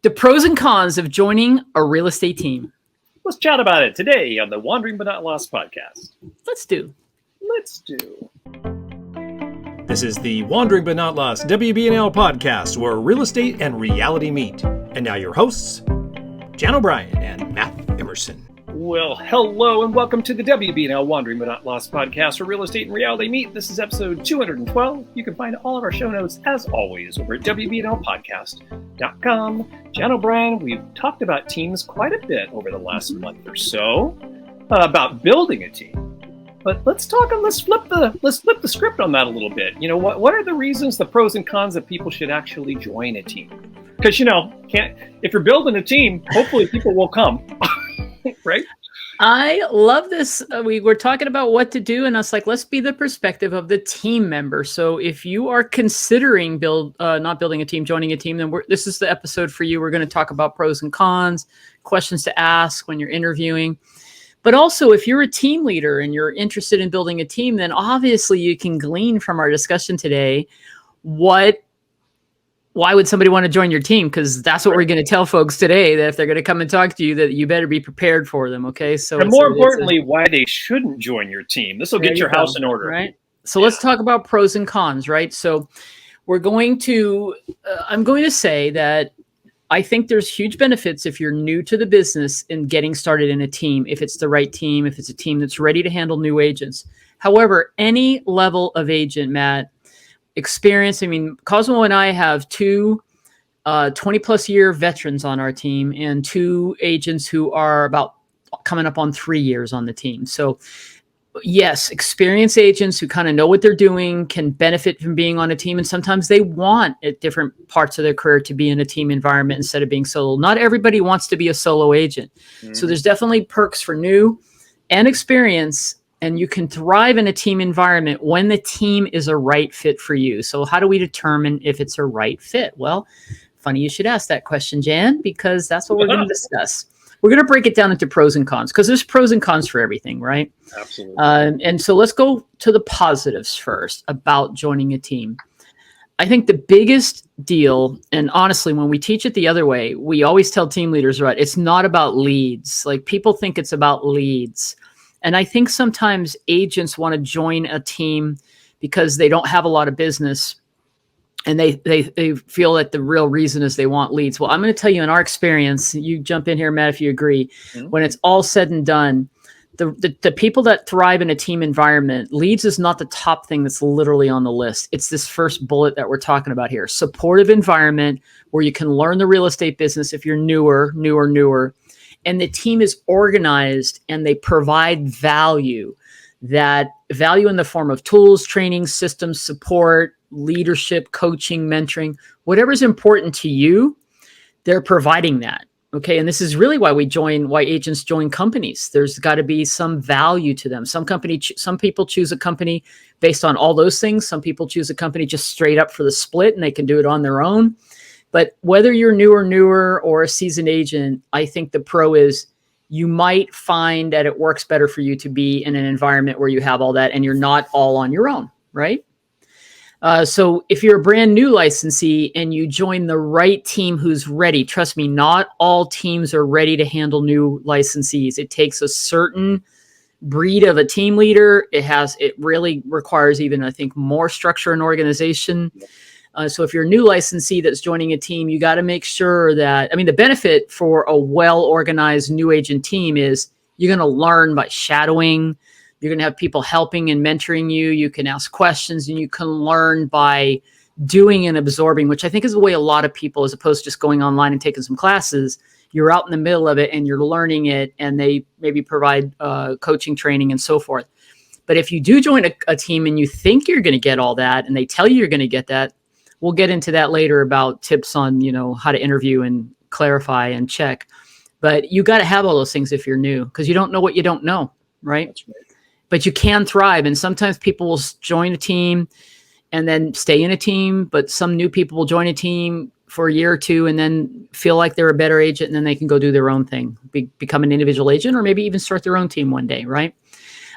The pros and cons of joining a real estate team. Let's chat about it today on the Wandering But Not Lost podcast. Let's do. This is the Wandering But Not Lost WBNL podcast, where real estate and reality meet. And now your hosts, Jan O'Brien and Matt Emerson. Well, hello and welcome to the WBNL Wandering But Not Lost podcast, where real estate and reality meet. This is episode 212. You can find all of our show notes, as always, over at WBNLpodcast.com. Jan O'Brien, we've talked about teams quite a bit over the last month or so, about building a team. But let's flip the script on that a little bit. You know, what are the reasons, the pros and cons that people should actually join a team? Because, if you're building a team, hopefully people will come. Right? I love this. We were talking about what to do, and I was like, let's be the perspective of the team member. So if you are considering not building a team, joining a team, then this is the episode for you. We're going to talk about pros and cons, questions to ask when you're interviewing. But also, if you're a team leader and you're interested in building a team, then obviously you can glean from our discussion today why would somebody want to join your team? Because that's what we're going to tell folks today, that if they're going to come and talk to you, that you better be prepared for them. Okay. So, and more importantly, why they shouldn't join your team. This will get your house in order. Right. So let's talk about pros and cons, right? So I'm going to say that I think there's huge benefits if you're new to the business in getting started in a team, if it's the right team, if it's a team that's ready to handle new agents. However, any level of agent, Matt, experience. I mean, Cosmo and I have two 20 plus year veterans on our team and two agents who are about coming up on 3 years on the team. So yes, experienced agents who kind of know what they're doing can benefit from being on a team. And sometimes they want at different parts of their career to be in a team environment instead of being solo. Not everybody wants to be a solo agent. Mm-hmm. So there's definitely perks for new and experience. And you can thrive in a team environment when the team is a right fit for you. So how do we determine if it's a right fit? Well, funny you should ask that question, Jan, because that's what we're going to discuss. We're going to break it down into pros and cons because there's pros and cons for everything, right? Absolutely. And so let's go to the positives first about joining a team. I think the biggest deal, and honestly, when we teach it the other way, we always tell team leaders, right, it's not about leads. Like people think it's about leads. And I think sometimes agents want to join a team because they don't have a lot of business and they feel that the real reason is they want leads. Well, I'm going to tell you in our experience, you jump in here, Matt, if you agree, when it's all said and done, the people that thrive in a team environment, leads is not the top thing that's literally on the list. It's this first bullet that we're talking about here. Supportive environment where you can learn the real estate business if you're newer. And the team is organized and they provide value in the form of tools, training, systems, support, leadership, coaching, mentoring, whatever's important to you, they're providing that. Okay. And this is really why agents join companies. There's got to be some value to them. Some people choose a company based on all those things. Some people choose a company just straight up for the split and they can do it on their own. But whether you're newer or a seasoned agent, I think the pro is you might find that it works better for you to be in an environment where you have all that and you're not all on your own, right? So if you're a brand new licensee and you join the right team who's ready, trust me, not all teams are ready to handle new licensees. It takes a certain breed of a team leader. It really requires even, I think, more structure and organization. So if you're a new licensee that's joining a team, you got to make sure that, the benefit for a well-organized new agent team is you're going to learn by shadowing. You're going to have people helping and mentoring you. You can ask questions and you can learn by doing and absorbing, which I think is the way a lot of people, as opposed to just going online and taking some classes, you're out in the middle of it and you're learning it and they maybe provide coaching, training, and so forth. But if you do join a team and you think you're going to get all that and they tell you you're going to get that, we'll get into that later about tips on, how to interview and clarify and check. But you got to have all those things if you're new because you don't know what you don't know, right? That's right. But you can thrive. And sometimes people will join a team and then stay in a team. But some new people will join a team for a year or two and then feel like they're a better agent and then they can go do their own thing, become an individual agent or maybe even start their own team one day, right?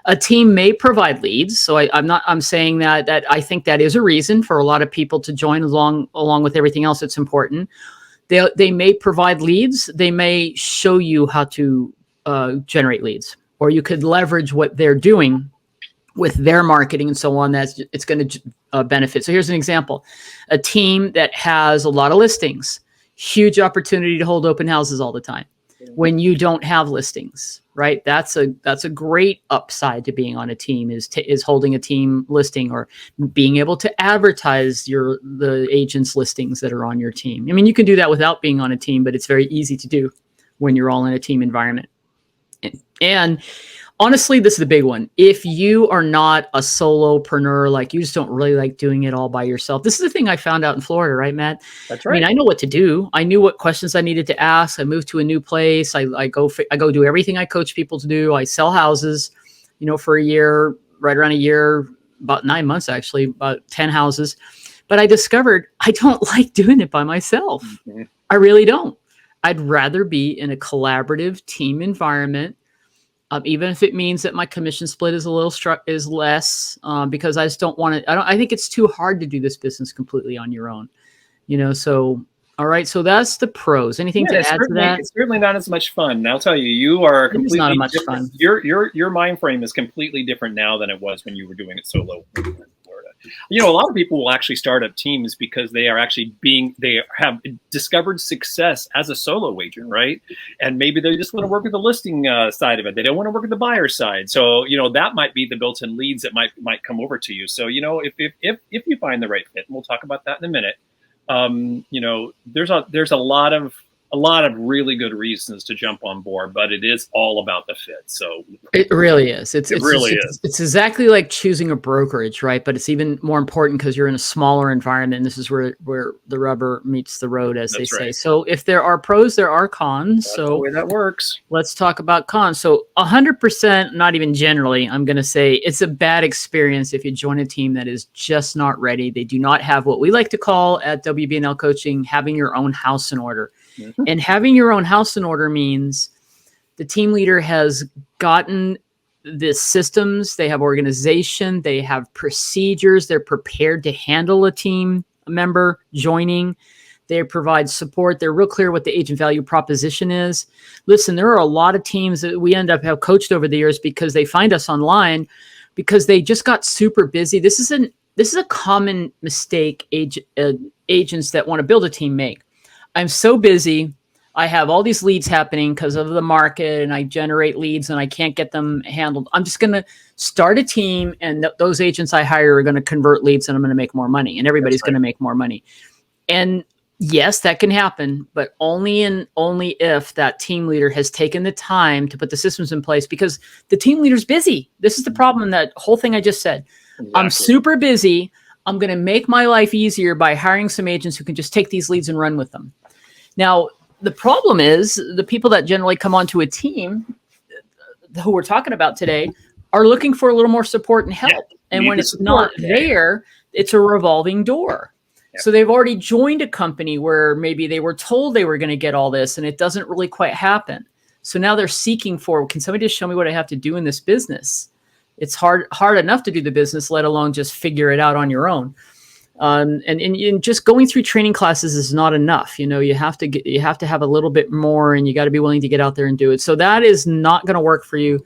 A team may provide leads. So I'm saying that I think that is a reason for a lot of people to join along with everything else that's important. They may provide leads. They may show you how to generate leads, or you could leverage what they're doing with their marketing and so on. It's going to benefit. So here's an example: a team that has a lot of listings, huge opportunity to hold open houses all the time. When you don't have listings, right? That's a great upside to being on a team, is holding a team listing, or being able to advertise the agents' listings that are on your team. I mean, you can do that without being on a team, but it's very easy to do when you're all in a team environment. And honestly, this is the big one. If you are not a solopreneur, like you just don't really like doing it all by yourself. This is the thing I found out in Florida, right, Matt? That's right. I mean, I know what to do. I knew what questions I needed to ask. I moved to a new place. I go do everything I coach people to do. I sell houses, for a year, right around a year, about 9 months, actually, about 10 houses. But I discovered I don't like doing it by myself. Mm-hmm. I really don't. I'd rather be in a collaborative team environment. Even if it means that my commission split is is less, because I just don't want to. I think it's too hard to do this business completely on your own. So all right. So that's the pros. Anything to add to that? It's certainly not as much fun. And I'll tell you, you are completely not much different. fun. Your mind frame is completely different now than it was when you were doing it solo in Florida. A lot of people will actually start up teams because they have discovered success as a solo agent, right? And maybe they just want to work with the listing side of it. They don't want to work with the buyer side. So, that might be the built-in leads that might come over to you. So, if you find the right fit, and we'll talk about that in a minute, there's a lot of really good reasons to jump on board, but it is all about the fit. So it really is. It's exactly like choosing a brokerage, right? But it's even more important because you're in a smaller environment. And this is where the rubber meets the road, as they say. So if there are pros, there are cons. That's the way that works. Let's talk about cons. So 100%, not even generally, I'm going to say it's a bad experience if you join a team that is just not ready. They do not have what we like to call at WBNL Coaching, having your own house in order. Mm-hmm. And having your own house in order means the team leader has gotten the systems, they have organization, they have procedures, they're prepared to handle a team member joining, they provide support, they're real clear what the agent value proposition is. Listen, there are a lot of teams that we end up have coached over the years because they find us online because they just got super busy. This is a common mistake agents that want to build a team make. I'm so busy. I have all these leads happening because of the market, and I generate leads and I can't get them handled. I'm just going to start a team, and those agents I hire are going to convert leads, and I'm going to make more money, and everybody's going to make more money. And yes, that can happen, but only if that team leader has taken the time to put the systems in place, because the team leader's busy. This is the problem, that whole thing I just said. Exactly. I'm super busy. I'm going to make my life easier by hiring some agents who can just take these leads and run with them. Now, the problem is the people that generally come onto a team who we're talking about today are looking for a little more support and help. Yeah, and when it's not there, it's a revolving door. Yeah. So they've already joined a company where maybe they were told they were going to get all this and it doesn't really quite happen. So now they're seeking for, can somebody just show me what I have to do in this business? It's hard enough to do the business, let alone just figure it out on your own. And just going through training classes is not enough. You have to have a little bit more, and you got to be willing to get out there and do it. So that is not going to work for you.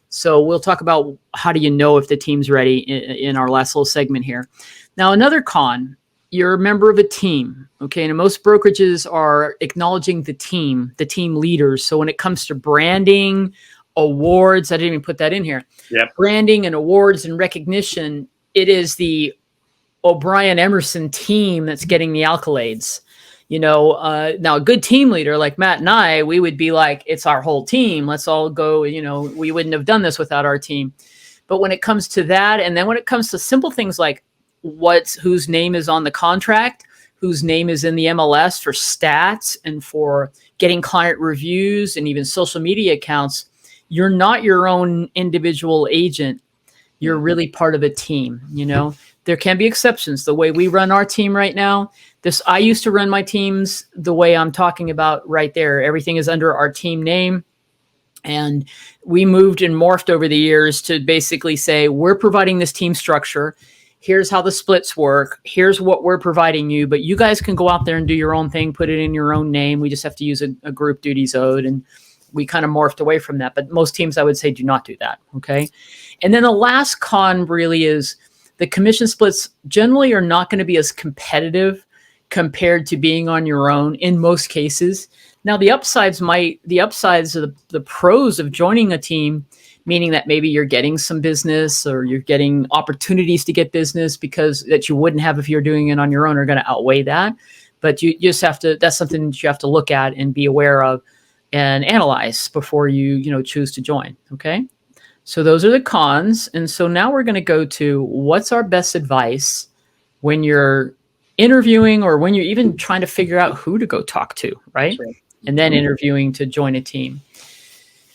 So we'll talk about how do you know if the team's ready in our last little segment here. Now, another con, you're a member of a team. Okay. And most brokerages are acknowledging the team leaders. So when it comes to branding, awards, I didn't even put that in here. Yep. Branding and awards and recognition, it is the O'Brien Emerson team that's getting the accolades. Now a good team leader like Matt and I, we would be like, it's our whole team. Let's all go, we wouldn't have done this without our team. But when it comes to that, and then when it comes to simple things like whose name is on the contract, whose name is in the MLS for stats and for getting client reviews and even social media accounts, you're not your own individual agent. You're really part of a team, There can be exceptions. The way we run our team right now, I used to run my teams the way I'm talking about right there. Everything is under our team name. And we moved and morphed over the years to basically say, we're providing this team structure. here's how the splits work. Here's what we're providing you, but you guys can go out there and do your own thing, put it in your own name. We just have to use a group duties owed. And we kind of morphed away from that. But most teams, I would say, do not do that. Okay. And then the last con really is the commission splits generally are not going to be as competitive compared to being on your own in most cases. Now, the upsides of the pros of joining a team, meaning that maybe you're getting some business or you're getting opportunities to get business because that you wouldn't have if you're doing it on your own, are going to outweigh that. But you just have to, that's something that you have to look at and be aware of and analyze before you choose to join. Okay. So those are the cons. And so now we're going to go to what's our best advice when you're interviewing or when you're even trying to figure out who to go talk to, right? Sure. And then interviewing to join a team.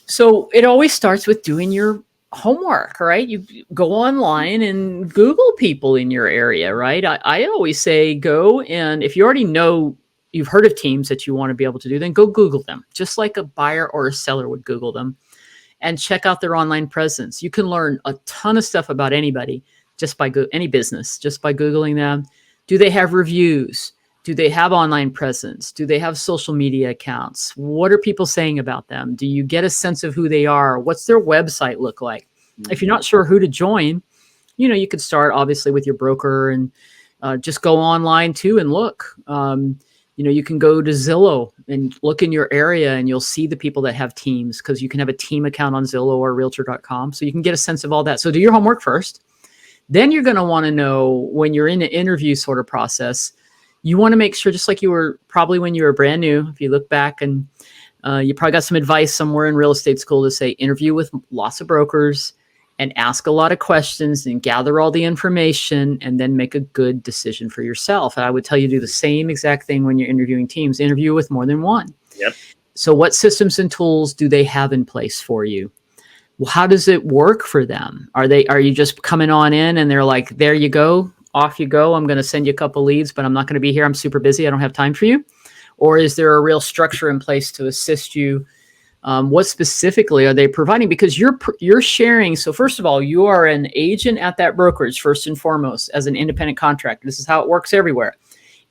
So it always starts with doing your homework, right? You go online and Google people in your area, right? I always say go, and if you already know, you've heard of teams that you want to be able to do, then go Google them, just like a buyer or a seller would Google them, and check out their online presence. You can learn a ton of stuff about anybody just by any business, just by Googling them. Do they have reviews? Do they have online presence? Do they have social media accounts? What are people saying about them? Do you get a sense of who they are? What's their website look like? Mm-hmm. If you're not sure who to join, you could start obviously with your broker and just go online too and look. You can go to Zillow and look in your area and you'll see the people that have teams, because you can have a team account on Zillow or realtor.com. So you can get a sense of all that. So do your homework first. Then you're going to want to know, when you're in the interview sort of process, you want to make sure, just like you were probably when you were brand new, if you look back and you probably got some advice somewhere in real estate school to say, interview with lots of brokers and ask a lot of questions and gather all the information and then make a good decision for yourself. And I would tell you to do the same exact thing when you're interviewing teams. Interview with more than one. Yep. So what systems and tools do they have in place for you? Well, how does it work for them? Are you just coming on in and they're like, there you go, off you go. I'm going to send you a couple leads, but I'm not going to be here. I'm super busy. I don't have time for you. Or is there a real structure in place to assist you? What specifically are they providing? Because you're sharing. So first of all, you are an agent at that brokerage, first and foremost, as an independent contractor. This is how it works everywhere.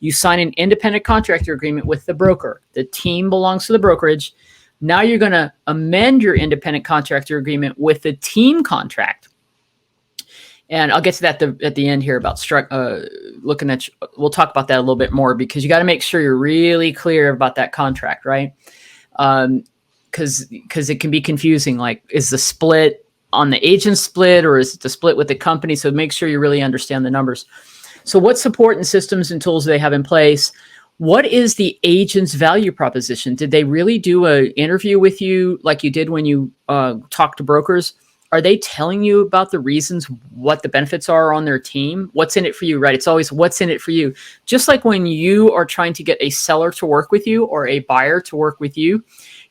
You sign an independent contractor agreement with the broker. The team belongs to the brokerage. Now you're going to amend your independent contractor agreement with the team contract. And I'll get to that at the end here about looking at. We'll talk about that a little bit more, because you got to make sure you're really clear about that contract, right? Because it can be confusing. Like, is the split on the agent split, or is it the split with the company? So make sure you really understand the numbers. So what support and systems and tools do they have in place? What is the agent's value proposition? Did they really do an interview with you like you did when you talk to brokers? Are they telling you about the reasons, what the benefits are on their team? What's in it for you, right? It's always what's in it for you. Just like when you are trying to get a seller to work with you or a buyer to work with you,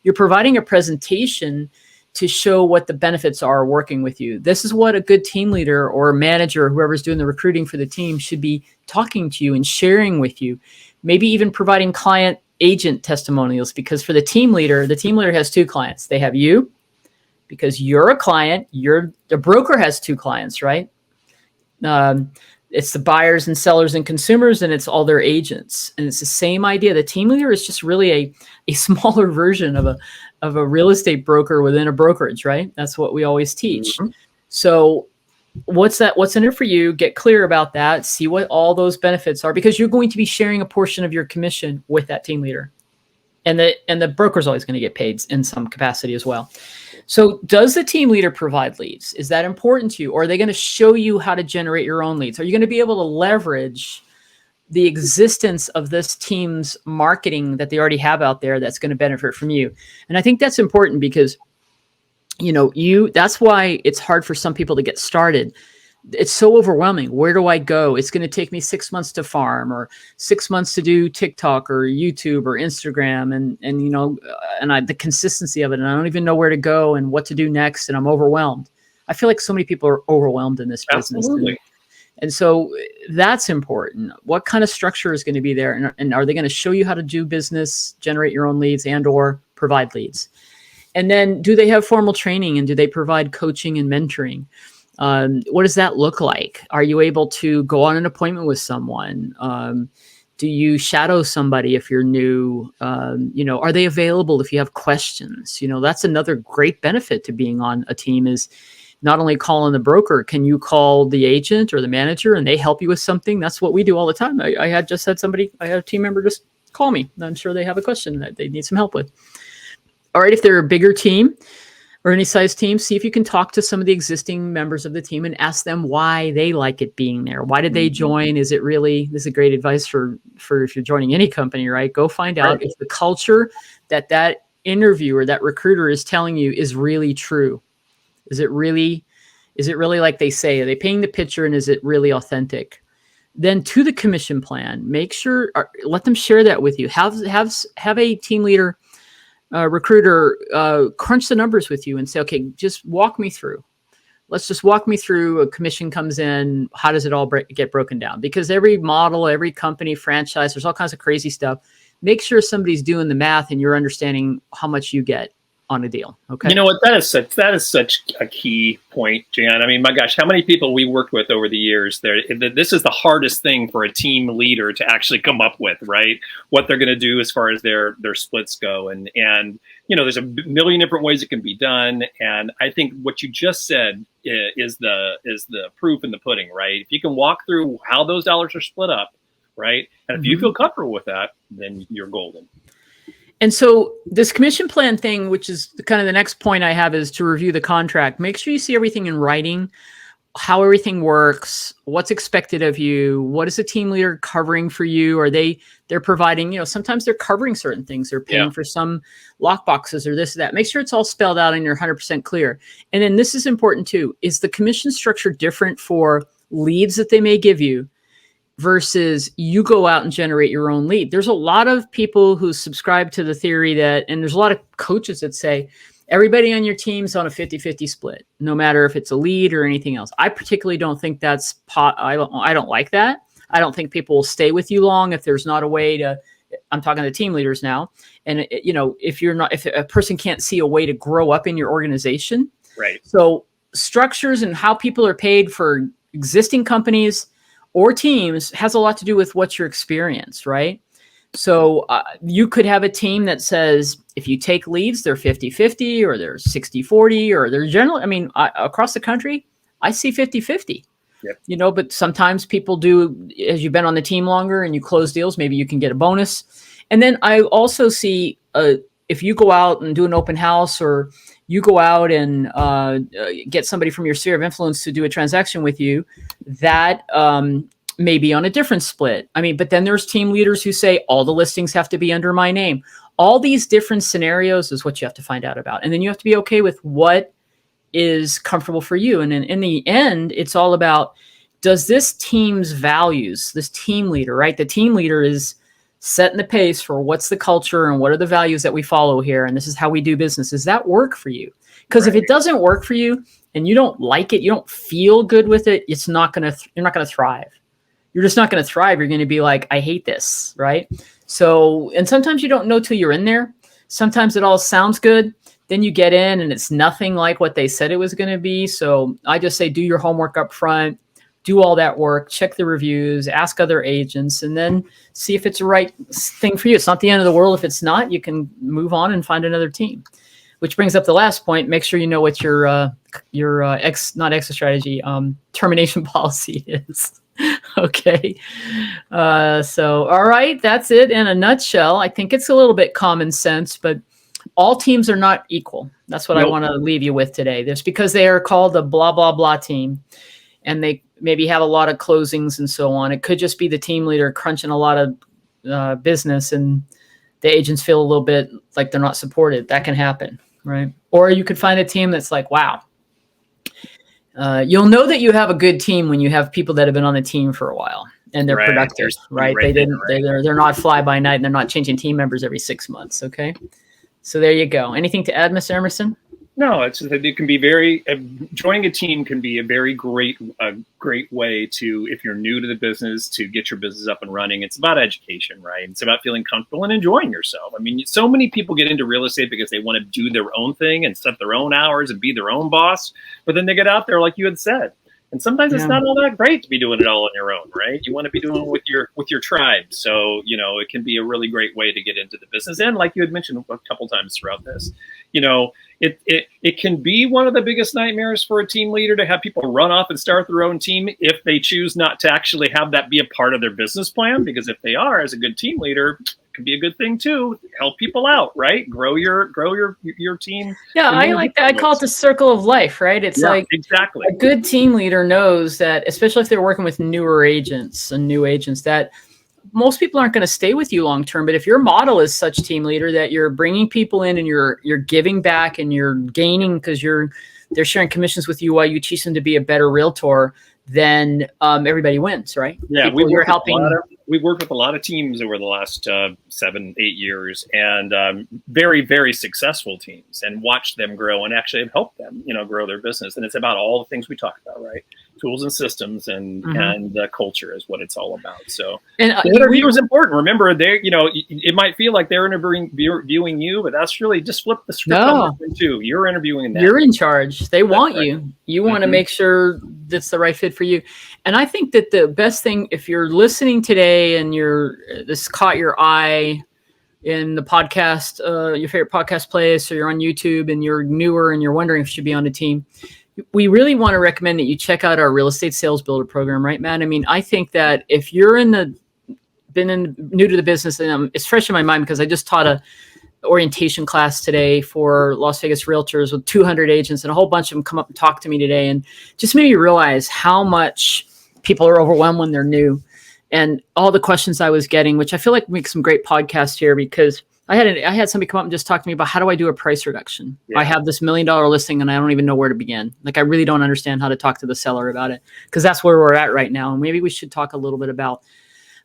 you're providing a presentation to show what the benefits are working with you. This is what a good team leader or manager, whoever's doing the recruiting for the team, should be talking to you and sharing with you. Maybe even providing client agent testimonials, because for the team leader has two clients. They have you, because you're a client. The broker has two clients, right? It's the buyers and sellers and consumers, and it's all their agents. And it's the same idea. The team leader is just really a smaller version of a real estate broker within a brokerage, right? That's what we always teach. Mm-hmm. So what's in it for you? Get clear about that. See what all those benefits are, because you're going to be sharing a portion of your commission with that team leader. And the broker's always going to get paid in some capacity as well. So does the team leader provide leads? Is that important to you? Or are they going to show you how to generate your own leads? Are you going to be able to leverage the existence of this team's marketing that they already have out there that's going to benefit from you? And I think that's important, because that's why it's hard for some people to get started. It's so overwhelming. Where do I go? It's going to take me 6 months to farm, or 6 months to do TikTok or YouTube or Instagram, and the consistency of it. And I don't even know where to go and what to do next. And I'm overwhelmed. I feel like so many people are overwhelmed in this business. Absolutely. And so that's important. What kind of structure is going to be there? And are they going to show you how to do business, generate your own leads, and or provide leads? And then do they have formal training, and do they provide coaching and mentoring? What does that look like? Are you able to go on an appointment with someone? Do you shadow somebody if you're new? Are they available if you have questions? That's another great benefit to being on a team is not only calling the broker, can you call the agent or the manager and they help you with something? That's what we do all the time. I had a team member just call me. I'm sure they have a question that they need some help with. All right, if they're a bigger team or any size team, see if you can talk to some of the existing members of the team and ask them why they like it being there. Why did they join? Is it really, this is great advice for if you're joining any company, right? Go find out if the culture that interviewer, that recruiter is telling you is really true. Is it really like they say? Are they painting the picture and is it really authentic? Then to the commission plan, make sure, let them share that with you. Have a team leader, recruiter crunch the numbers with you and say, okay, just walk me through. Let's just walk me through. A commission comes in. How does it all get broken down? Because every model, every company, franchise, there's all kinds of crazy stuff. Make sure somebody's doing the math and you're understanding how much you get on a deal. Okay. You know what? That is such a key point, Jan. I mean, my gosh, how many people we worked with over the years this is the hardest thing for a team leader to actually come up with, right? What they're going to do as far as their splits go. And there's a million different ways it can be done. And I think what you just said is the proof in the pudding, right? If you can walk through how those dollars are split up, right? And if you feel comfortable with that, then you're golden. And so this commission plan thing, which is kind of the next point I have, is to review the contract. Make sure you see everything in writing, how everything works, what's expected of you, what is the team leader covering for you? Are they're providing, sometimes they're covering certain things. They're paying for some lock boxes or this or that. Make sure it's all spelled out and you're 100% clear. And then this is important too. Is the commission structure different for leads that they may give you versus you go out and generate your own lead? There's a lot of people who subscribe to the theory and there's a lot of coaches that say everybody on your team's on a 50-50 split, no matter if it's a lead or anything else. I particularly don't think I don't like that. I don't think people will stay with you long if there's not a way to, I'm talking to team leaders now. And if a person can't see a way to grow up in your organization. Right. So structures and how people are paid for existing companies or teams has a lot to do with what's your experience, right? So you could have a team that says, if you take leads, they're 50-50 or they're 60-40 or they're generally, across the country, I see 50-50. Yep. But sometimes people do, as you've been on the team longer and you close deals, maybe you can get a bonus. And then I also see if you go out and do an open house or you go out and get somebody from your sphere of influence to do a transaction with you, that may be on a different split. But then there's team leaders who say all the listings have to be under my name. All these different scenarios is what you have to find out about. And then you have to be okay with what is comfortable for you. And in the end, it's all about, does this team's values, this team leader, right? The team leader is setting the pace for what's the culture and what are the values that we follow here. And this is how we do business. Does that work for you? Because if it doesn't work for you and you don't like it, you don't feel good with it, you're not going to thrive. You're just not going to thrive. You're going to be like, I hate this, right? So, and sometimes you don't know till you're in there. Sometimes it all sounds good. Then you get in and it's nothing like what they said it was going to be. So I just say, do your homework up front, do all that work, check the reviews, ask other agents, and then see if it's the right thing for you. It's not the end of the world. If it's not, you can move on and find another team. Which brings up the last point. Make sure you know what your exit strategy, termination policy is. Okay. So, all right, that's it in a nutshell. I think it's a little bit common sense, but all teams are not equal. That's what I want to leave you with today. Just because they are called a blah, blah, blah team and they maybe have a lot of closings and so on. It could just be the team leader crunching a lot of business and the agents feel a little bit like they're not supported. That can happen, right? Or you could find a team that's like, wow. You'll know that you have a good team when you have people that have been on the team for a while and they're productive, right? They're not fly by night and they're not changing team members every 6 months. Okay. So there you go. Anything to add, Mr. Emerson? No, it can be very joining a team can be a very great way to, if you're new to the business, to get your business up and running. It's about education, right? It's about feeling comfortable and enjoying yourself. I mean, so many people get into real estate because they want to do their own thing and set their own hours and be their own boss, but then they get out there, like you had said. And sometimes it's not all that great to be doing it all on your own, right? You want to be doing it with your tribe. So, it can be a really great way to get into the business. And like you had mentioned a couple times throughout this, it can be one of the biggest nightmares for a team leader to have people run off and start their own team if they choose not to actually have that be a part of their business plan. Because if they are, as a good team leader, it can be a good thing too. Help people out, right? Grow your team. Yeah, I like that. I call it the circle of life, right? It's like exactly. A good team leader knows that, especially if they're working with newer agents and new agents, that most people aren't going to stay with you long term. But if your model is such, team leader, that you're bringing people in and you're giving back and you're gaining because they're sharing commissions with you while you teach them to be a better realtor, then everybody wins, right? Yeah, you're helping. We've worked with a lot of teams over the last 7-8 years, and very, very successful teams, and watched them grow and actually have helped them, grow their business. And it's about all the things we talked about, right? Tools and systems and culture is what it's all about. So the interview is important. Remember, it might feel like they're interviewing you, but that's really just flip the script on them too. You're interviewing them. You're in charge. They want you. You want to make sure that's the right fit for you. And I think that the best thing, if you're listening today and this caught your eye in the podcast, your favorite podcast place, or you're on YouTube and you're newer and you're wondering if you should be on a team, we really want to recommend that you check out our real estate sales builder program, right, Matt? I mean, I think that if you're new to the business, and it's fresh in my mind because I just taught a orientation class today for Las Vegas realtors with 200 agents, and a whole bunch of them come up and talk to me today, and just made me realize how much people are overwhelmed when they're new, and all the questions I was getting, which I feel like make some great podcasts here, because I had somebody come up and just talk to me about, how do I do a price reduction? Yeah. I have this $1 million listing and I don't even know where to begin. Like, I really don't understand how to talk to the seller about it, because that's where we're at right now. And maybe we should talk a little bit about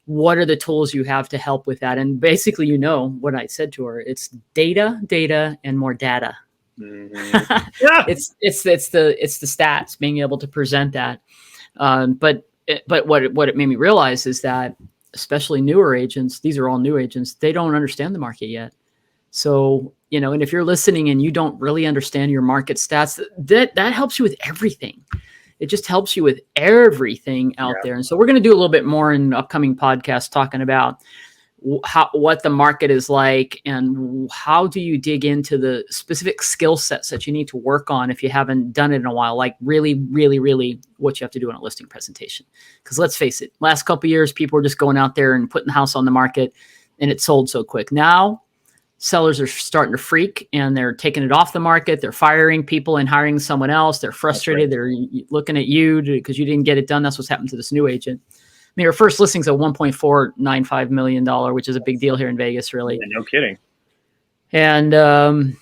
what are the tools you have to help with that. And basically, what I said to her, it's data, and more data. Mm-hmm. Yeah. it's the stats, being able to present that. But what it made me realize is that, especially newer agents, these are all new agents, they don't understand the market yet. So, and if you're listening and you don't really understand your market stats, that helps you with everything. It just helps you with everything out there. And so we're going to do a little bit more in upcoming podcasts, talking about what the market is like and how do you dig into the specific skill sets that you need to work on if you haven't done it in a while, like really, really, really what you have to do in a listing presentation. Because let's face it, last couple of years, people were just going out there and putting the house on the market and it sold so quick. Now sellers are starting to freak and they're taking it off the market. They're firing people and hiring someone else. They're frustrated. They're looking at you because you didn't get it done. That's what's happened to this new agent. I mean, our first listing's at $1.495 million, which is a big deal here in Vegas, really. Yeah, no kidding. And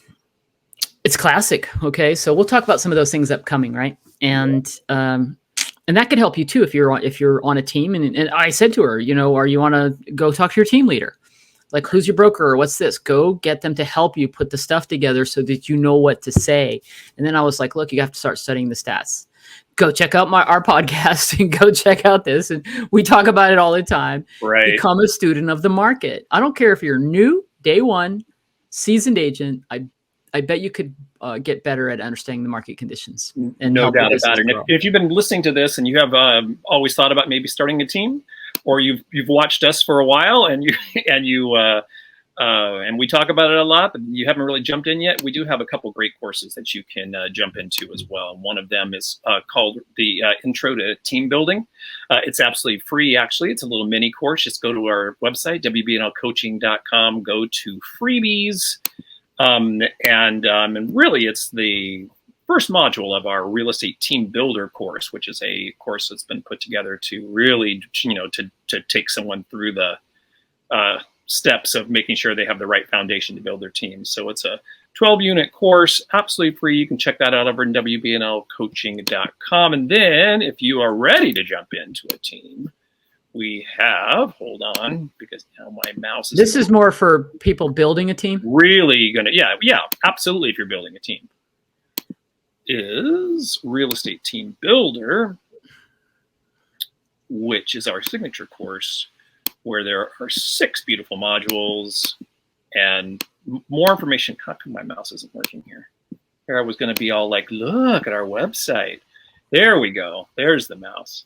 it's classic. Okay, so we'll talk about some of those things upcoming, right? And that could help you too if you're on a team. And I said to her, or you want to go talk to your team leader, like, who's your broker or what's this? Go get them to help you put the stuff together so that you know what to say. And then I was like, look, you have to start studying the stats. Go check out our podcast and go check out this. And we talk about it all the time. Right. Become a student of the market. I don't care if you're new, day one, seasoned agent. I bet you could get better at understanding the market conditions. And no doubt about it. If you've been listening to this and you have always thought about maybe starting a team, or you've watched us for a while and we talk about it a lot, but you haven't really jumped in yet, we do have a couple great courses that you can jump into as well. And one of them is called the Intro to Team Building. It's absolutely free, actually. It's a little mini course. Just go to our website, wbnlcoaching.com, go to freebies. And really, it's the first module of our real estate team builder course, which is a course that's been put together to really, to take someone through the steps of making sure they have the right foundation to build their team. So it's a 12-unit course, absolutely free. You can check that out over at wbnlcoaching.com. And then if you are ready to jump into a team, we have, hold on, because now my mouse is... This is more for people building a team? Really gonna, yeah, absolutely, if you're building a team. is Real Estate Team Builder, which is our signature course, where there are 6 beautiful modules and more information. How come my mouse isn't working here? Here I was going to be all like, look at our website. There we go. There's the mouse.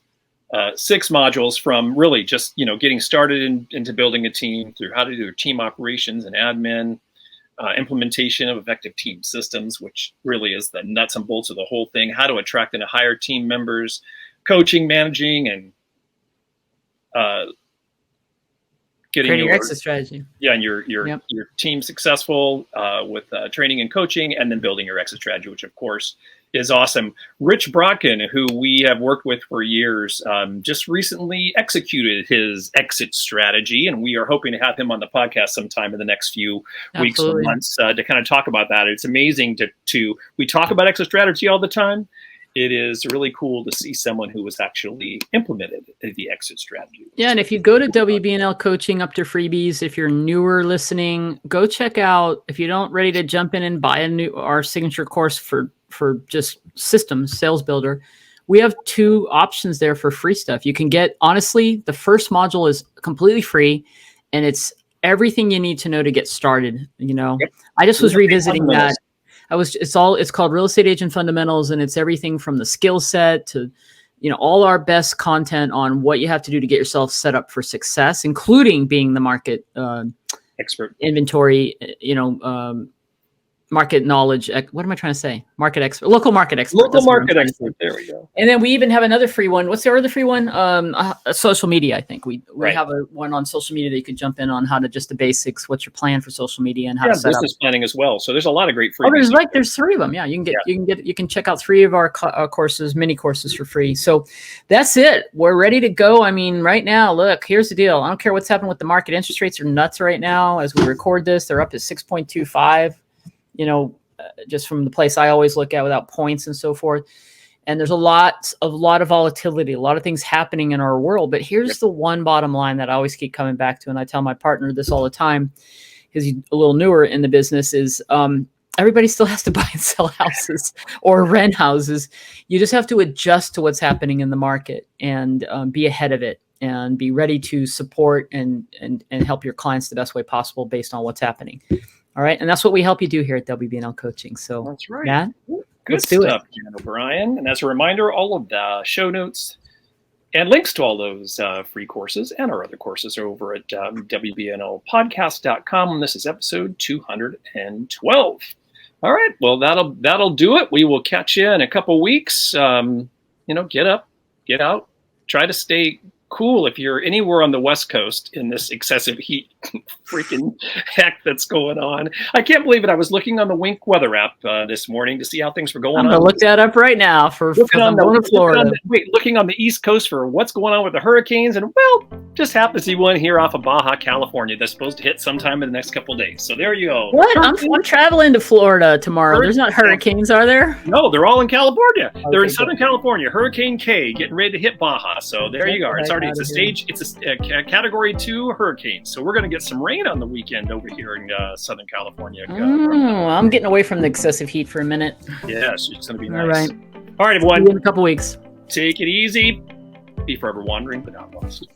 6 modules from really just, getting started into building a team, through how to do team operations and admin, implementation of effective team systems, which really is the nuts and bolts of the whole thing, how to attract and hire team members, coaching, managing, and getting Creating your exit strategy. Yeah, and your team successful with training and coaching, and then building your exit strategy, which of course is awesome. Rich Brodkin, who we have worked with for years, just recently executed his exit strategy, and we are hoping to have him on the podcast sometime in the next few weeks or months to kind of talk about that. It's amazing to we talk about exit strategy all the time. It is really cool to see someone who has actually implemented the exit strategy. Yeah, and if you go to WBNL Coaching up to freebies, if you're newer listening, go check out. If you don't ready to jump in and buy our signature course for just systems, Sales Builder, we have 2 options there for free stuff. You can get, honestly, the first module is completely free, and it's everything you need to know to get started. Yep. I just was revisiting that. It's called Real Estate Agent Fundamentals, and it's everything from the skill set to, all our best content on what you have to do to get yourself set up for success, including being the market expert, inventory, market knowledge. What am I trying to say? Market expert, local market expert. Local market expert. There we go. And then we even have another free one. What's the other free one? Social media. I think we have one on social media that you could jump in on, how to just the basics. What's your plan for social media and how to set business planning as well. So there's a lot of great free. There's 3 of them. Yeah, you can check out 3 of our courses, mini courses for free. So that's it. We're ready to go. I mean, right now, look, here's the deal. I don't care what's happening with the market. Interest rates are nuts right now. As we record this, they're up to 6.25. Just from the place I always look at without points and so forth. And there's a lot of volatility, a lot of things happening in our world. But here's the one bottom line that I always keep coming back to. And I tell my partner this all the time, because he's a little newer in the business, is everybody still has to buy and sell houses or rent houses. You just have to adjust to what's happening in the market and be ahead of it and be ready to support and help your clients the best way possible based on what's happening. All right. And that's what we help you do here at WBNL Coaching. So that's right. Matt, good stuff, Jan O'Brien. And as a reminder, all of the show notes and links to all those free courses and our other courses are over at WBNLpodcast.com. This is episode 212. All right. Well, that'll do it. We will catch you in a couple weeks. Get up, get out, try to stay cool if you're anywhere on the West Coast in this excessive heat freaking heck that's going on. I can't believe it. I was looking on the Wink weather app this morning to see how things were going on. I'm going to look that up right now looking on the East Coast for what's going on with the hurricanes. And just happens to be one here off of Baja, California that's supposed to hit sometime in the next couple of days. So there you go. What? I'm traveling to Florida tomorrow. There's not hurricanes, are there? No, they're all in California. Okay, they're in Southern California. Hurricane K getting ready to hit Baja. So there you go. It's a category 2 hurricane. So we're going to get some rain on the weekend over here in Southern California. I'm getting away from the excessive heat for a minute. Yes, it's going to be nice. All right, everyone. See you in a couple weeks. Take it easy. Be forever wandering, but not lost.